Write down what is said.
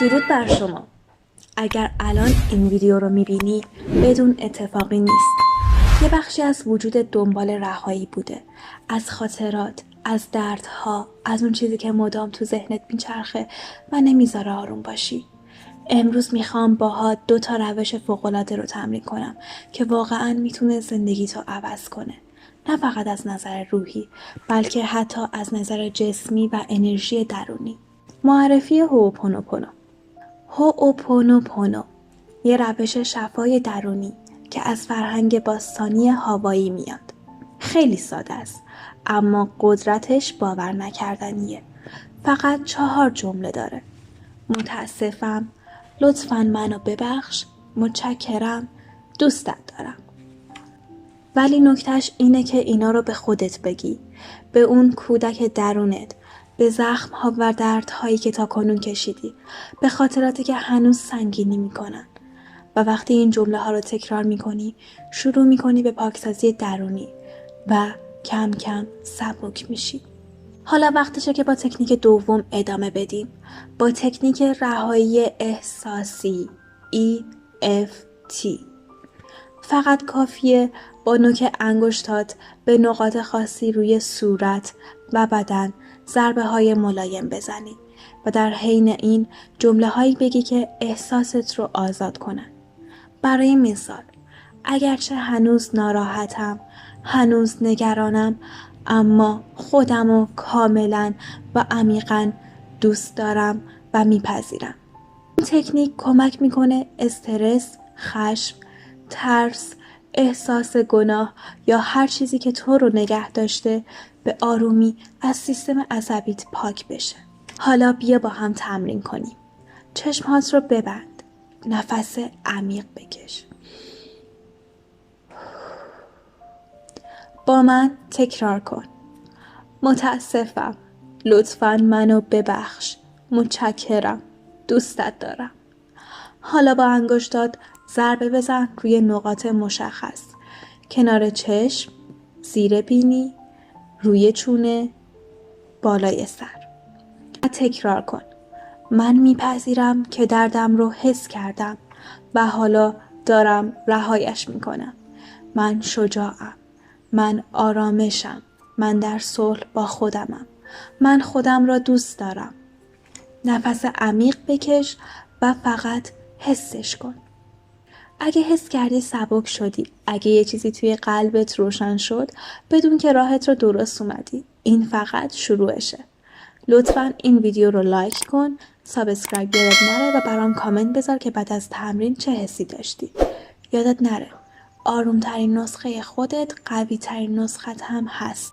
درود بر شما. اگر الان این ویدیو رو میبینی بدون اتفاقی نیست. یه بخشی از وجود دنبال رهایی بوده. از خاطرات، از دردها، از اون چیزی که مدام تو ذهنت میچرخه و نمیذاره آروم باشی. امروز میخوام باهات 2 روش فوق‌العاده رو تمرین کنم که واقعاً میتونه زندگی تو عوض کنه. نه فقط از نظر روحی، بلکه حتی از نظر جسمی و انرژی درونی. معرفی هوپونوپونو. هوپونوپونو یه روش شفای درونی که از فرهنگ باستانی هاوایی میاد. خیلی ساده است، اما قدرتش باور نکردنیه. فقط 4 جمله داره. متاسفم، لطفاً منو ببخش، متشکرم، دوستت دارم. ولی نکتهش اینه که اینا رو به خودت بگی، به اون کودک درونت، به زخم‌ها و دردهایی که تاکنون کشیدی، به خاطراتی که هنوز سنگینی میکنن. و وقتی این جمله ها رو تکرار میکنی، شروع میکنی به پاکسازی درونی و کم کم سبک میشی. حالا وقتشه که با تکنیک دوم ادامه بدیم. با تکنیک رهایی احساسی EFT. فقط کافیه با نوک انگشتات به نقاط خاصی روی صورت و بدن ضربه های ملایم بزنی و در حین این جمله هایی بگی که احساست رو آزاد کنن. برای مثال، اگرچه هنوز ناراحتم، هنوز نگرانم، اما خودمو کاملا و عمیقا دوست دارم و میپذیرم. این تکنیک کمک میکنه استرس، خشم، ترس، احساس گناه یا هر چیزی که تو رو نگه داشته به آرومی از سیستم عصبیت پاک بشه. حالا بیا با هم تمرین کنیم. چشمهات رو ببند. نفس عمیق بکش. با من تکرار کن. متاسفم. لطفاً منو ببخش. متشکرم. دوستت دارم. حالا با انگشتات ضربه بزن روی نقاط مشخص. کنار چشم، زیر بینی، روی چونه، بالای سر. و تکرار کن. من میپذیرم که دردم رو حس کردم و حالا دارم رهایش میکنم. من شجاعم. من آرامشم. من در صلح با خودمم. من خودم را دوست دارم. نفس عمیق بکش و فقط حسش کن. اگه حس کردی سبک شدی، اگه یه چیزی توی قلبت روشن شد، بدون که راهت رو درست اومدی. این فقط شروعشه. لطفاً این ویدیو رو لایک کن، سابسکرایب یادت نره و برام کامنت بذار که بعد از تمرین چه حسی داشتی. یادت نره، آرومترین نسخه خودت قوی ترین نسخت هم هست.